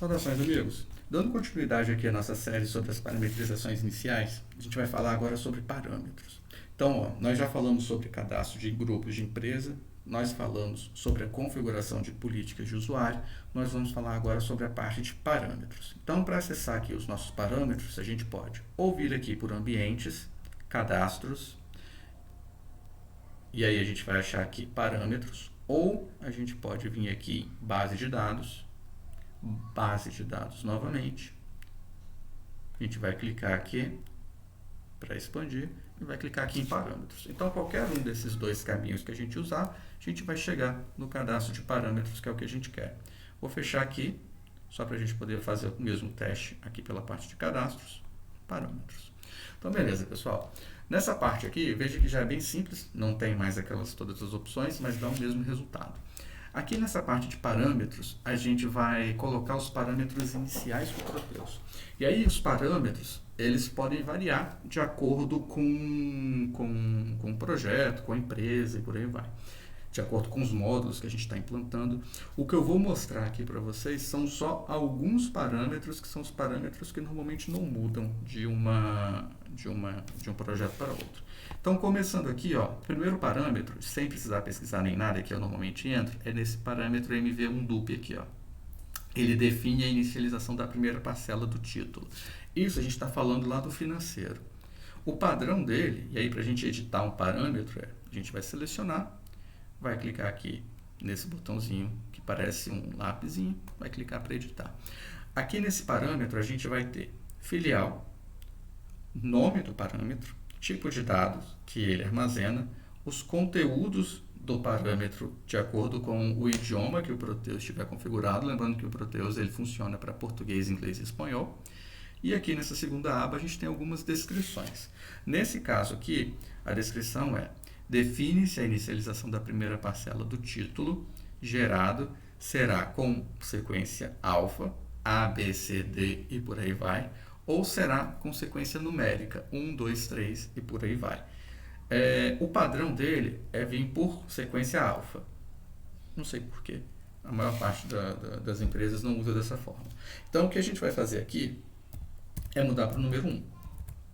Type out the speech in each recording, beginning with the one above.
Saudações, amigos! Dando continuidade aqui à nossa série sobre as parametrizações iniciais, a gente vai falar agora sobre parâmetros. Então, nós já falamos sobre cadastro de grupos de empresa, nós falamos sobre a configuração de políticas de usuário, nós vamos falar agora sobre a parte de parâmetros. Então, para acessar aqui os nossos parâmetros, a gente pode ou vir aqui por ambientes, cadastros, e aí a gente vai achar aqui parâmetros, ou a gente pode vir aqui em base de dados novamente. A gente vai clicar aqui para expandir e vai clicar aqui em parâmetros. Então, qualquer um desses dois caminhos que a gente usar, a gente vai chegar no cadastro de parâmetros, que é o que a gente quer. Vou fechar aqui, só para a gente poder fazer o mesmo teste aqui pela parte de cadastros, parâmetros. Então, beleza, pessoal. Nessa parte aqui, veja que já é bem simples, não tem mais todas as opções, mas dá o mesmo resultado. Aqui nessa parte de parâmetros, a gente vai colocar os parâmetros iniciais do Proteus. E aí os parâmetros, eles podem variar de acordo com o projeto, com a empresa e por aí vai. De acordo com os módulos que a gente está implantando. O que eu vou mostrar aqui para vocês são só alguns parâmetros, que são os parâmetros que normalmente não mudam de um projeto para outro. Então, começando aqui, ó, o primeiro parâmetro, sem precisar pesquisar nem nada, que eu normalmente entro, é nesse parâmetro MV1DUP aqui, ó. Ele define a inicialização da primeira parcela do título. Isso a gente está falando lá do financeiro. O padrão dele, e aí para a gente editar um parâmetro, a gente vai selecionar, vai clicar aqui nesse botãozinho que parece um lapisinho, vai clicar para editar. Aqui nesse parâmetro a gente vai ter filial, nome do parâmetro, tipo de dados que ele armazena, os conteúdos do parâmetro de acordo com o idioma que o Proteus estiver configurado, lembrando que o Proteus ele funciona para português, inglês e espanhol. E aqui nessa segunda aba a gente tem algumas descrições. Nesse caso aqui, a descrição é: define-se a inicialização da primeira parcela do título gerado será com sequência alfa, A, B, C, D e por aí vai, ou será com sequência numérica, 1, 2, 3 e por aí vai. O padrão dele é vir por sequência alfa. Não sei porquê, a maior parte das empresas não usa dessa forma. Então, o que a gente vai fazer aqui é mudar para o número 1.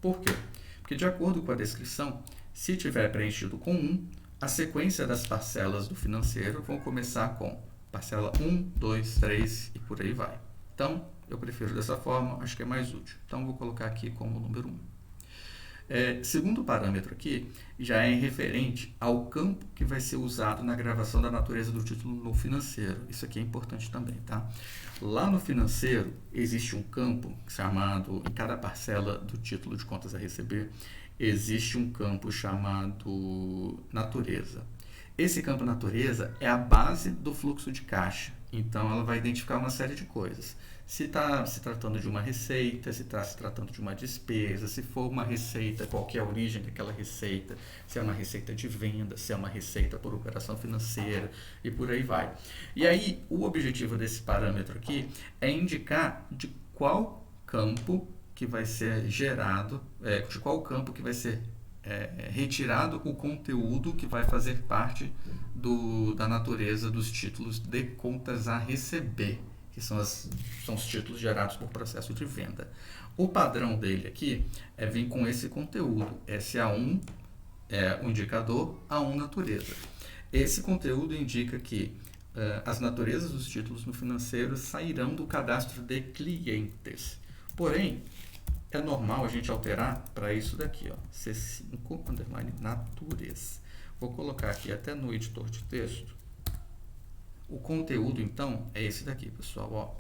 Por quê? Porque, de acordo com a descrição, se tiver preenchido com 1, a sequência das parcelas do financeiro vão começar com parcela 1, 2, 3 e por aí vai. Então, eu prefiro dessa forma, acho que é mais útil. Então, vou colocar aqui como número 1. Segundo parâmetro aqui, já é referente ao campo que vai ser usado na gravação da natureza do título no financeiro. Isso aqui é importante também, tá? Lá no financeiro, existe um campo chamado, em cada parcela do título de contas a receber, existe um campo chamado natureza. Esse campo natureza é a base do fluxo de caixa. Então, ela vai identificar uma série de coisas. Se está se tratando de uma receita, se está se tratando de uma despesa, se for uma receita, qual que é a origem daquela receita, se é uma receita de venda, se é uma receita por operação financeira e por aí vai. E aí, o objetivo desse parâmetro aqui é indicar de qual campo que vai ser gerado, de qual campo que vai ser retirado o conteúdo que vai fazer parte da natureza dos títulos de contas a receber, que são os títulos gerados por processo de venda. O padrão dele aqui é vir com esse conteúdo, SA1 é o indicador, A1 natureza. Esse conteúdo indica que as naturezas dos títulos no financeiro sairão do cadastro de clientes. Porém, é normal a gente alterar para isso daqui, ó, C5 underline natureza. Vou colocar aqui até no editor de texto. O conteúdo, então, é esse daqui, pessoal. Ó,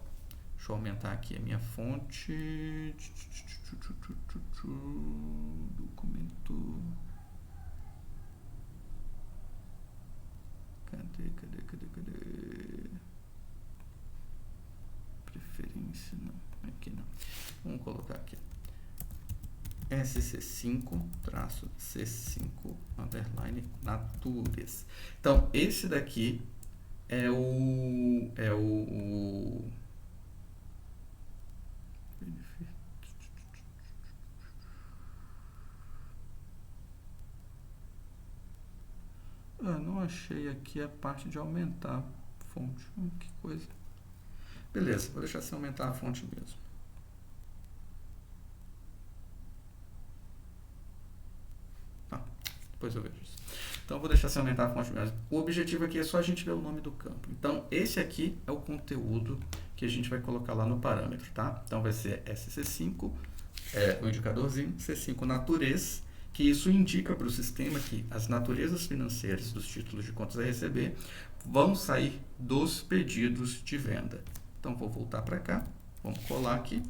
deixa eu aumentar aqui a minha fonte. Documento. Cadê? Preferência, não. Aqui não. Vamos colocar aqui. SC5, C5, underline, natureza. Então, esse daqui é o não achei aqui a parte de aumentar a fonte. Que coisa. Beleza, vou deixar sem aumentar a fonte mesmo. Depois eu vejo isso. Então, eu vou deixar sem aumentar a fonte mesmo. O objetivo aqui é só a gente ver o nome do campo. Então, esse aqui é o conteúdo que a gente vai colocar lá no parâmetro, tá? Então, vai ser SC5, o indicadorzinho, C5 natureza, que isso indica para o sistema que as naturezas financeiras dos títulos de contas a receber vão sair dos pedidos de venda. Então, vou voltar para cá, vamos colar aqui.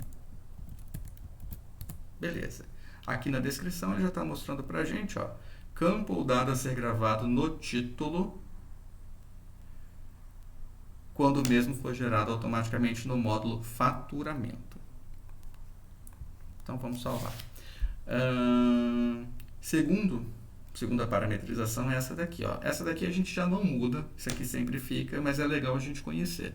Beleza. Aqui na descrição ele já está mostrando para a gente, ó, campo ou dado a ser gravado no título quando o mesmo for gerado automaticamente no módulo faturamento. Então, vamos salvar. Segunda parametrização é essa daqui, ó. Essa daqui a gente já não muda, isso aqui sempre fica, mas é legal a gente conhecer.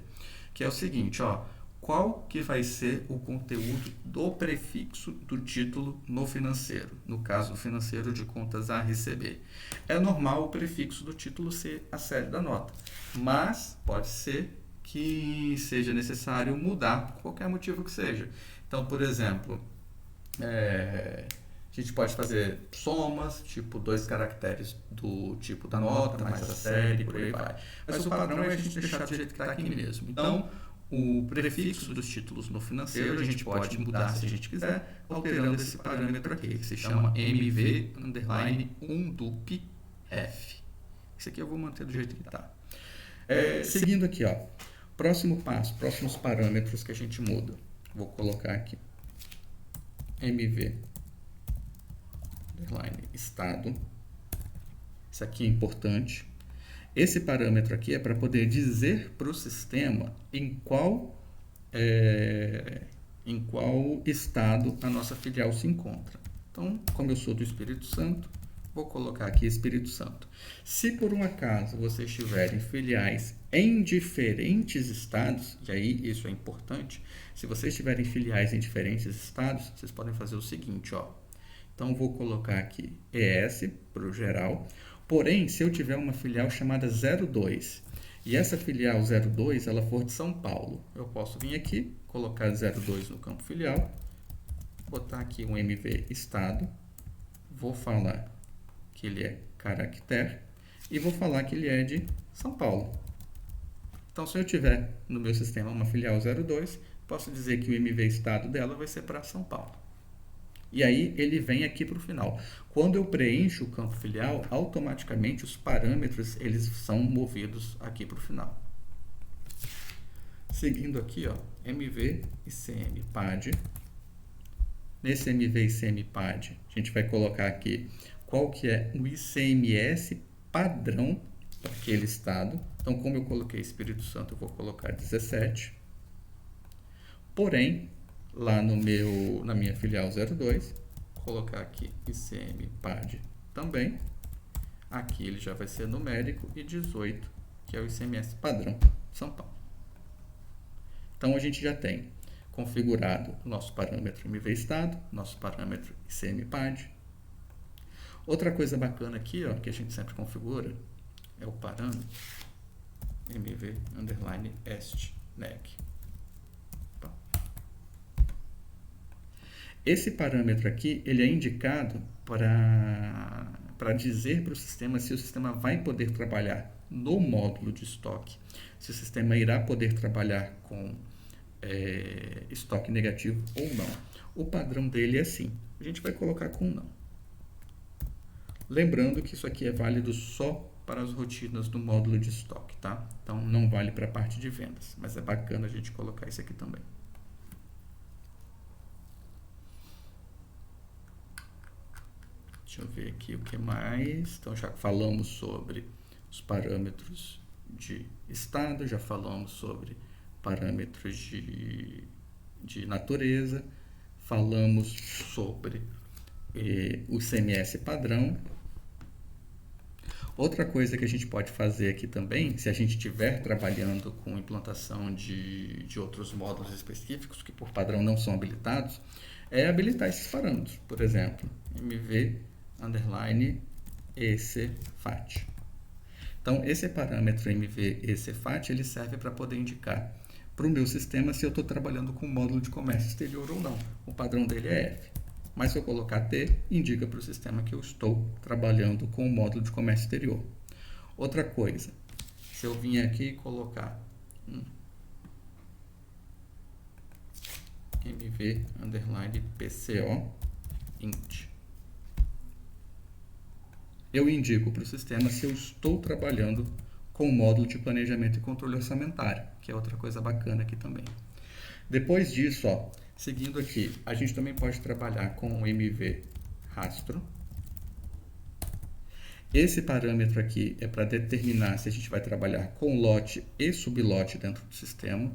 Que é o seguinte, ó, qual que vai ser o conteúdo do prefixo do título no financeiro, no caso o financeiro de contas a receber. É normal o prefixo do título ser a série da nota, mas pode ser que seja necessário mudar por qualquer motivo que seja. Então, por exemplo, a gente pode fazer somas, tipo 2 caracteres do tipo da nota, mais a série, por aí vai. Mas o padrão é a gente deixar do jeito que está aqui mesmo. Então, o prefixo dos títulos no financeiro a gente pode mudar se a gente quiser, alterando esse parâmetro aqui, que se chama MV_1DUP_F. Esse aqui eu vou manter do jeito que está. Seguindo aqui, ó, próximo passo, próximos parâmetros que a gente muda. Vou colocar aqui MV_estado. Isso aqui é importante. Esse parâmetro aqui é para poder dizer para o sistema em qual estado a nossa filial se encontra. Então, como eu sou do Espírito Santo, vou colocar aqui Espírito Santo. Se por um acaso vocês tiverem filiais em diferentes estados, e aí isso é importante, se vocês tiverem filiais em diferentes estados, vocês podem fazer o seguinte, ó. Então, vou colocar aqui ES para o geral. Porém, se eu tiver uma filial chamada 02 e essa filial 02 ela for de São Paulo, eu posso vir aqui, colocar 02 no campo filial, botar aqui um MV estado, vou falar que ele é caractere e vou falar que ele é de São Paulo. Então, se eu tiver no meu sistema uma filial 02, posso dizer que o MV estado dela vai ser para São Paulo. E aí ele vem aqui para o final. Quando eu preencho o campo filial, automaticamente os parâmetros eles são movidos aqui para o final. Seguindo aqui, ó, MV ICM PAD. Nesse MV ICM PAD, a gente vai colocar aqui qual que é o ICMS padrão para aquele estado. Então, como eu coloquei Espírito Santo, eu vou colocar 17. Porém, lá na minha filial 02, vou colocar aqui ICM PAD também. Aqui ele já vai ser numérico e 18, que é o ICMS padrão São Paulo. Então, a gente já tem configurado o nosso parâmetro MV estado, nosso parâmetro ICM PAD. Outra coisa bacana aqui, ó, que a gente sempre configura, é o parâmetro MV_EST_NEG. Esse parâmetro aqui, ele é indicado para dizer para o sistema se o sistema vai poder trabalhar no módulo de estoque, se o sistema irá poder trabalhar com estoque negativo ou não. O padrão dele é assim, a gente vai colocar com não. Lembrando que isso aqui é válido só para as rotinas do módulo de estoque, tá? Então, não vale para a parte de vendas, mas é bacana a gente colocar isso aqui também. Deixa eu ver aqui o que mais. Então, já falamos sobre os parâmetros de estado, já falamos sobre parâmetros de natureza, falamos sobre o ICMS padrão. Outra coisa que a gente pode fazer aqui também, se a gente estiver trabalhando com implantação de outros módulos específicos que por padrão não são habilitados, é habilitar esses parâmetros. Por exemplo, MV_ECFAT. Então, esse parâmetro MV_ECFAT ele serve para poder indicar para o meu sistema se eu estou trabalhando com o módulo de comércio exterior ou não. O padrão dele é F. Mas se eu colocar T, indica para o sistema que eu estou trabalhando com o módulo de comércio exterior. Outra coisa, se eu vim aqui e colocar mv_pco int, eu indico para o sistema se eu estou trabalhando com o módulo de planejamento e controle orçamentário, que é outra coisa bacana aqui também. Depois disso, ó, seguindo aqui, a gente também pode trabalhar com o mv rastro. Esse parâmetro aqui é para determinar se a gente vai trabalhar com lote e sublote dentro do sistema.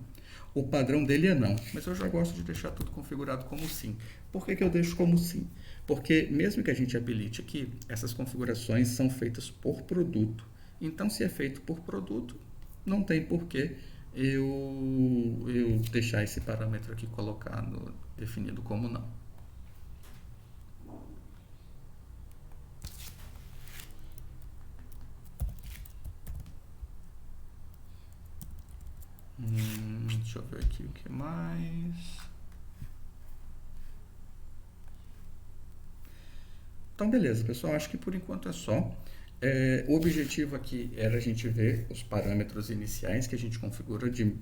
O padrão dele é não, mas eu já gosto de deixar tudo configurado como sim. Por que eu deixo como sim? Porque mesmo que a gente habilite aqui, essas configurações são feitas por produto. Então, se é feito por produto, não tem porquê eu deixar esse parâmetro aqui colocado, definido como não. Deixa eu ver aqui o que mais. Então, beleza, pessoal. Acho que por enquanto é só. O objetivo aqui era a gente ver os parâmetros iniciais que a gente configura de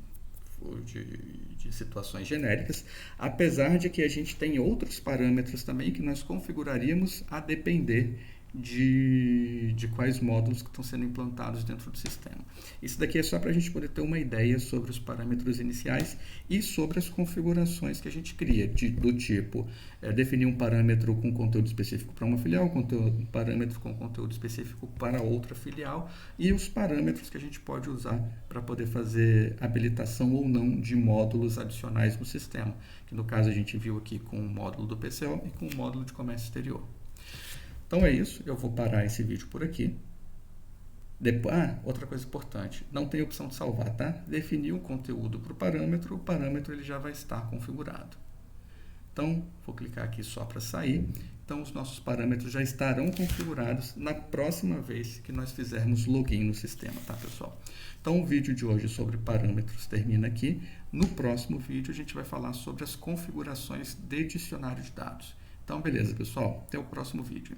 situações genéricas, apesar de que a gente tem outros parâmetros também que nós configuraríamos a depender de quais módulos que estão sendo implantados dentro do sistema. Isso daqui é só para a gente poder ter uma ideia sobre os parâmetros iniciais e sobre as configurações que a gente cria, do tipo definir um parâmetro com conteúdo específico para uma filial, um parâmetro com conteúdo específico para outra filial e os parâmetros que a gente pode usar para poder fazer habilitação ou não de módulos adicionais no sistema, que no caso a gente viu aqui com o módulo do PCO e com o módulo de comércio exterior. Então é isso, eu vou parar esse vídeo por aqui. Depois, outra coisa importante, não tem opção de salvar, tá? Definir o conteúdo para o parâmetro ele já vai estar configurado. Então, vou clicar aqui só para sair. Então, os nossos parâmetros já estarão configurados na próxima vez que nós fizermos login no sistema, tá, pessoal? Então, o vídeo de hoje sobre parâmetros termina aqui. No próximo vídeo, a gente vai falar sobre as configurações de dicionário de dados. Então, beleza, pessoal? Até o próximo vídeo.